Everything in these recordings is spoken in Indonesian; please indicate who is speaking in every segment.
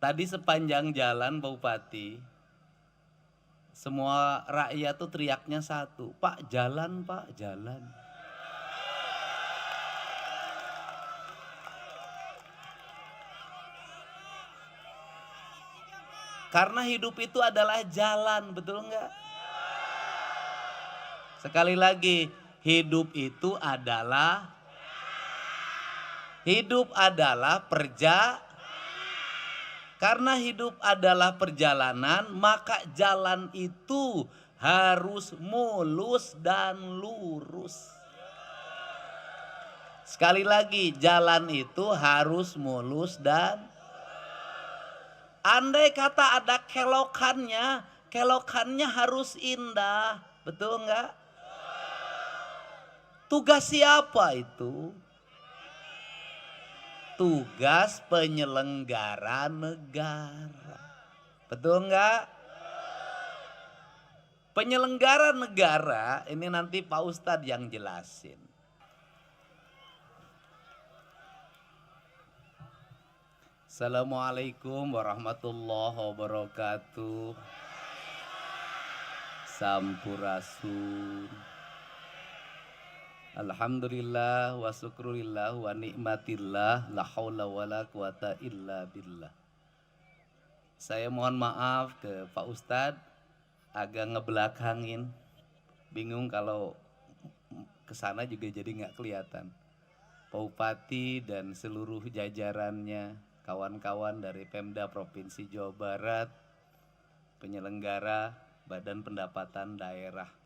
Speaker 1: Tadi sepanjang jalan Pak Bupati, semua rakyat tuh teriaknya satu, Pak jalan, Pak jalan. Karena hidup itu adalah jalan, betul nggak? Sekali lagi, hidup adalah karena hidup adalah perjalanan, maka jalan itu harus mulus dan lurus. Sekali lagi, jalan itu harus mulus dan andai kata ada kelokannya harus indah, betul nggak? Tugas siapa itu? Tugas penyelenggara negara. Betul nggak? Penyelenggara negara ini nanti Pak Ustadz yang jelasin. Assalamualaikum warahmatullahi wabarakatuh. Sampurasun. Alhamdulillah wa syukurillah wa nikmatillah, la haula wala quwata illa billah. Saya mohon maaf ke Pak Ustadz, agak ngebelakangin, bingung kalau kesana juga jadi nggak kelihatan. Pak Bupati dan seluruh jajarannya, kawan-kawan dari Pemda Provinsi Jawa Barat, penyelenggara Badan Pendapatan Daerah.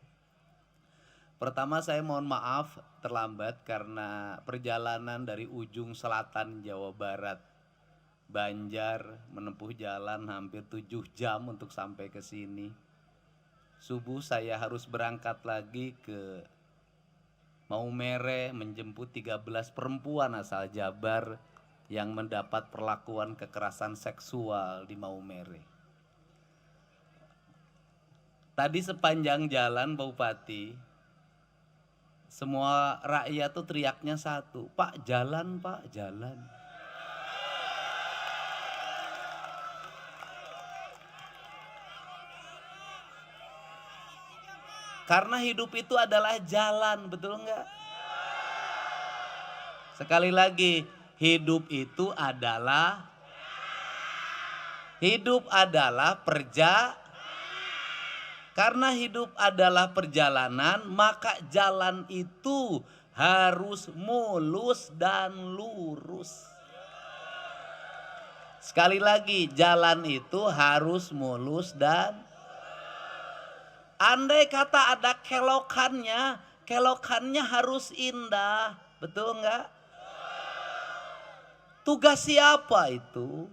Speaker 1: Pertama saya mohon maaf terlambat karena perjalanan dari ujung selatan Jawa Barat, Banjar, menempuh jalan hampir 7 jam untuk sampai ke sini. Subuh saya harus berangkat lagi ke Maumere menjemput 13 perempuan asal Jabar yang mendapat perlakuan kekerasan seksual di Maumere. Tadi sepanjang jalan Pak Bupati, semua rakyat tuh teriaknya satu, Pak jalan, Pak jalan. Karena hidup itu adalah jalan, betul nggak? Sekali lagi, hidup adalah karena hidup adalah perjalanan, maka jalan itu harus mulus dan lurus. Sekali lagi, jalan itu harus mulus dan andai kata ada kelokannya harus indah, betul nggak? Tugas siapa itu?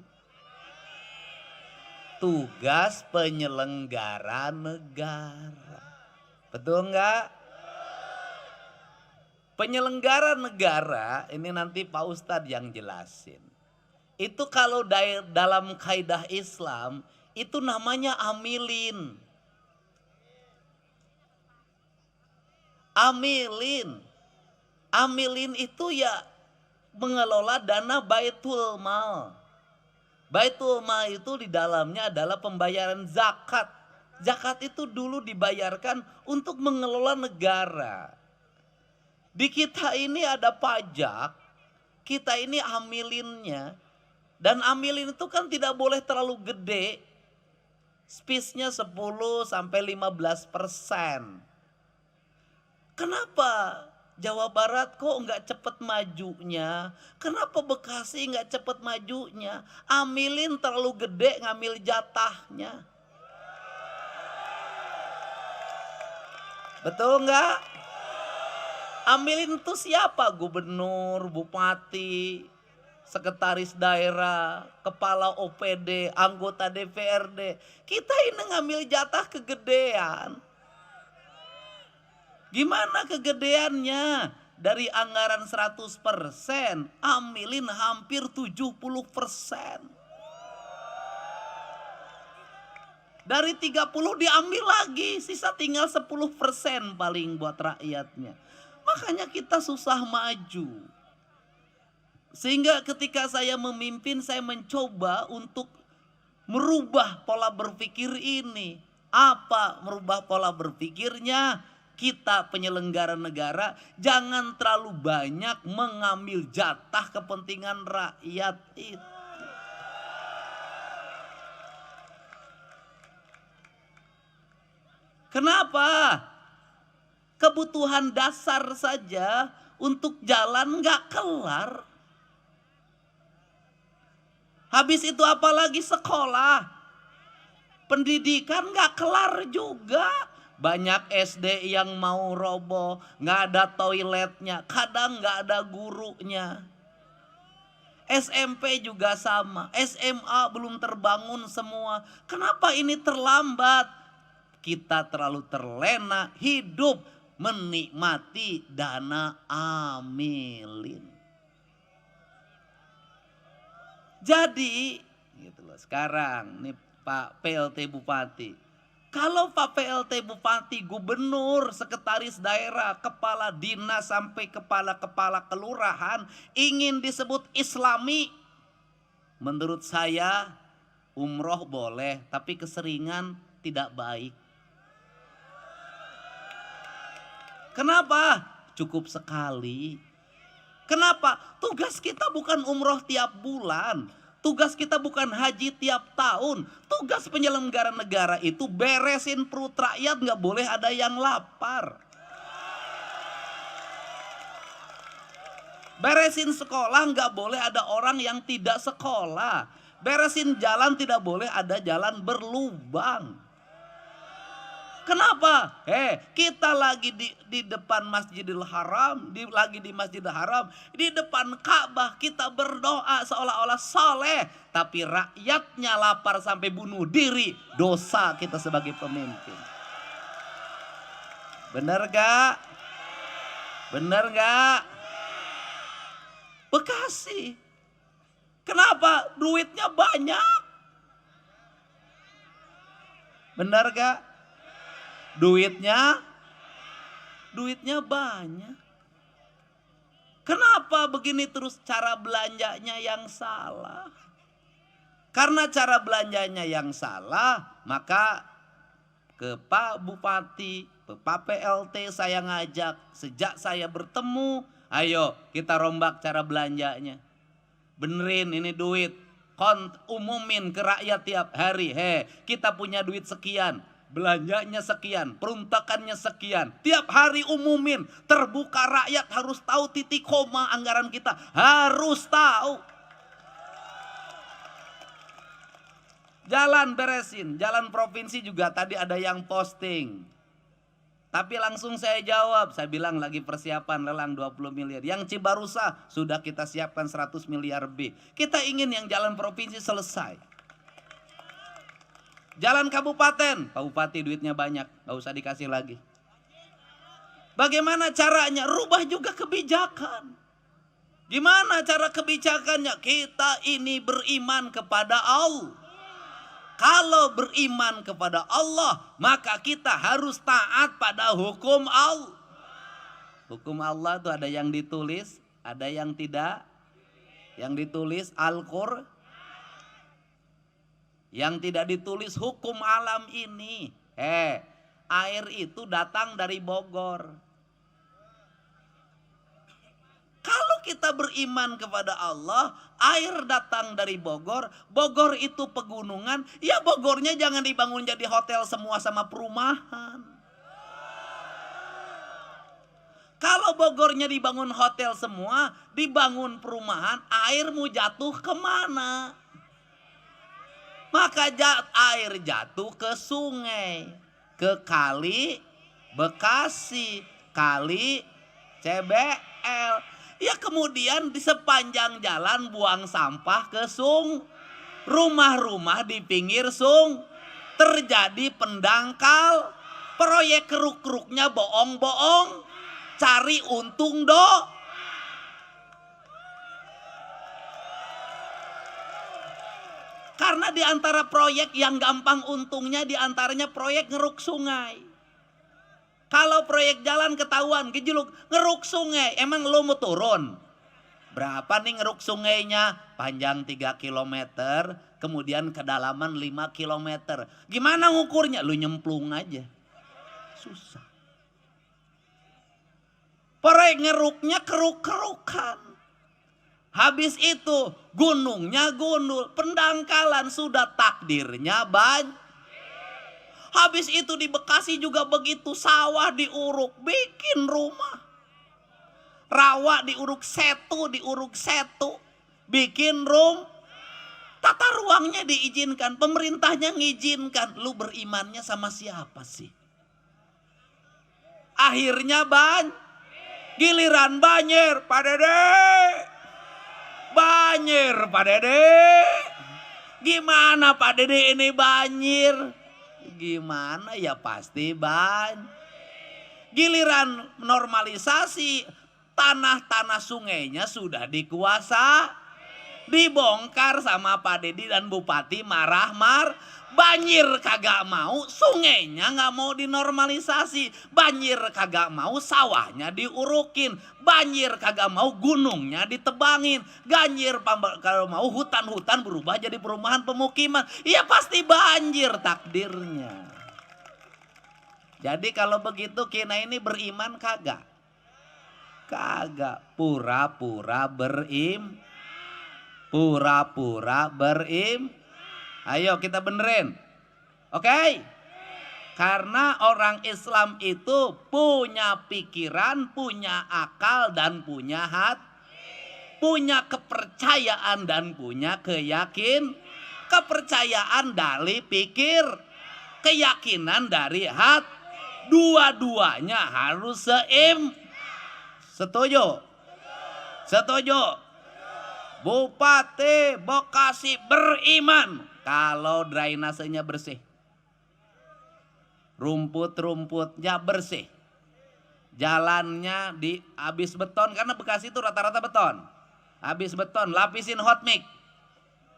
Speaker 1: Tugas penyelenggara negara. Betul nggak? Penyelenggara negara ini nanti Pak Ustadz yang jelasin. Itu kalau dalam kaidah Islam itu namanya amilin. Amilin itu ya mengelola dana Baitul Mal. Baitul Mal itu di dalamnya adalah pembayaran zakat. Zakat itu dulu dibayarkan untuk mengelola negara. Di kita ini ada pajak, kita ini amilinnya. Dan amilin itu kan tidak boleh terlalu gede. Spisnya 10 sampai 15%. Kenapa Jawa Barat kok nggak cepet majunya? Kenapa Bekasi nggak cepet majunya? Amilin terlalu gede ngambil jatahnya. Betul nggak? Amilin itu siapa? Gubernur, bupati, sekretaris daerah, kepala OPD, anggota DPRD. Kita ini ngambil jatah kegedean. Gimana kegedeannya? Dari anggaran 100%, amilin hampir 70%. Dari 30 diambil lagi, sisa tinggal 10% paling buat rakyatnya. Makanya kita susah maju. Sehingga ketika saya memimpin, saya mencoba untuk merubah pola berpikir ini. Apa merubah pola berpikirnya? Kita penyelenggara negara jangan terlalu banyak mengambil jatah kepentingan rakyat itu. Kenapa? Kebutuhan dasar saja untuk jalan nggak kelar. Habis itu apalagi sekolah. Pendidikan nggak kelar juga. Banyak SD yang mau roboh, nggak ada toiletnya, kadang nggak ada gurunya. SMP juga sama, SMA belum terbangun semua. Kenapa ini terlambat? Kita terlalu terlena hidup menikmati dana amilin. Jadi, gitu loh, sekarang nih Pak PLT Bupati. Kalau Pak PLT Bupati, gubernur, sekretaris daerah, kepala dinas sampai kepala-kepala kelurahan ingin disebut Islami, menurut saya umroh boleh, tapi keseringan tidak baik. Kenapa? Cukup sekali. Kenapa? Tugas kita bukan umroh tiap bulan. Tugas kita bukan haji tiap tahun. Tugas penyelenggara negara itu beresin perut rakyat, gak boleh ada yang lapar. Beresin sekolah, gak boleh ada orang yang tidak sekolah. Beresin jalan, tidak boleh ada jalan berlubang. Kenapa? Kita lagi di depan Masjidil Haram, lagi di Masjidil Haram, di depan Ka'bah kita berdoa seolah-olah soleh, tapi rakyatnya lapar sampai bunuh diri. Dosa kita sebagai pemimpin. Benar gak? Benar gak? Bekasi. Kenapa? Duitnya banyak. Benar gak? Duitnya banyak. Kenapa begini terus? Cara belanjanya yang salah. Karena cara belanjanya yang salah, maka ke Pak Bupati, ke Pak PLT saya ngajak sejak saya bertemu, ayo kita rombak cara belanjanya. Benerin ini duit, umumin ke rakyat tiap hari. Kita punya duit sekian, belanjanya sekian, peruntukannya sekian. Tiap hari umumin, terbuka, rakyat harus tahu titik koma anggaran kita. Harus tahu. Jalan beresin, jalan provinsi juga tadi ada yang posting. Tapi langsung saya jawab, saya bilang lagi persiapan lelang 20 miliar. Yang Cibarusah sudah kita siapkan 100 miliar B. Kita ingin yang jalan provinsi selesai. Jalan kabupaten, Pak Bupati duitnya banyak, gak usah dikasih lagi. Bagaimana caranya? Rubah juga kebijakan. Gimana cara kebijakannya? Kita ini beriman kepada Allah. Kalau beriman kepada Allah, maka kita harus taat pada hukum Allah. Hukum Allah itu ada yang ditulis, ada yang tidak. Yang ditulis Al-Qur'an. Yang tidak ditulis hukum alam ini. Air itu datang dari Bogor. Kalau kita beriman kepada Allah, air datang dari Bogor. Bogor itu pegunungan. Ya Bogornya jangan dibangun jadi hotel semua sama perumahan. Kalau Bogornya dibangun hotel semua, dibangun perumahan, air mau jatuh kemana? Maka air jatuh ke sungai, ke kali Bekasi, kali CBL. Ya kemudian di sepanjang jalan buang sampah ke rumah-rumah di pinggir terjadi pendangkal. Proyek keruk-keruknya bohong-bohong, cari untung Karena di antara proyek yang gampang untungnya di antaranya proyek ngeruk sungai. Kalau proyek jalan ketahuan gejolak ngeruk sungai, emang lo mau turun? Berapa nih ngeruk sungainya? Panjang 3 kilometer, kemudian kedalaman 5 kilometer. Gimana ngukurnya? Lu nyemplung aja. Susah. Perek ngeruknya keruk-kerukan. Habis itu gunungnya gundul, pendangkalan, sudah takdirnya banyak. Habis itu di Bekasi juga begitu, sawah diuruk, bikin rumah. Rawa diuruk setu, bikin tata ruangnya diizinkan, pemerintahnya ngizinkan. Lu berimannya sama siapa sih? Akhirnya giliran banjir, Pak Dede. Banjir, Pak Dede. Gimana Pak Dede ini banjir? Gimana ya, pasti giliran normalisasi, tanah-tanah sungainya sudah dibongkar sama Pak Dedi dan Bupati marah. Banjir kagak mau, sungainya nggak mau dinormalisasi. Banjir kagak mau, sawahnya diurukin. Banjir kagak mau, gunungnya ditebangin. Banjir kalau mau, hutan-hutan berubah jadi perumahan pemukiman. Ya pasti banjir takdirnya. Jadi kalau begitu kita ini beriman kagak? Kagak, pura-pura berim. Ayo kita benerin. Oke? Karena orang Islam itu punya pikiran, punya akal dan punya hati. Punya kepercayaan dan punya kepercayaan dari pikir, keyakinan dari hati. Dua-duanya harus setuju? Bupati Bekasi beriman kalau drainasenya bersih, rumput-rumputnya bersih, jalannya habis beton, karena Bekasi itu rata-rata beton. Habis beton, lapisin hot mix,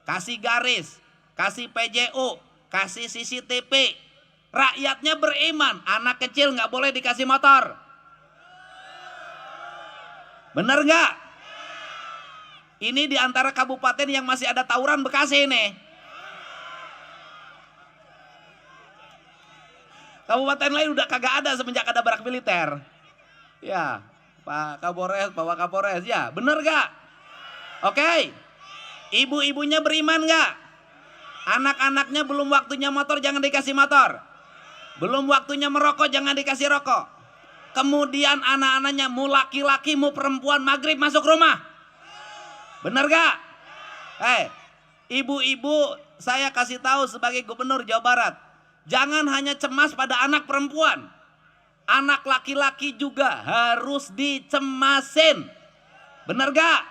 Speaker 1: kasih garis, kasih PJU, kasih CCTV. Rakyatnya beriman, anak kecil nggak boleh dikasih motor. Bener nggak? Ini di antara kabupaten yang masih ada tawuran Bekasi ini. Kabupaten lain udah kagak ada semenjak ada barak militer. Ya, Pak Kapolres, Pak Kapolres, ya bener gak? Oke, ibu-ibunya beriman gak? Anak-anaknya belum waktunya motor, jangan dikasih motor. Belum waktunya merokok, jangan dikasih rokok. Kemudian anak-anaknya mau laki-laki mau perempuan, maghrib masuk rumah. Bener gak? Ibu-ibu, saya kasih tahu sebagai gubernur Jawa Barat, jangan hanya cemas pada anak perempuan, anak laki-laki juga harus dicemasin. Bener gak?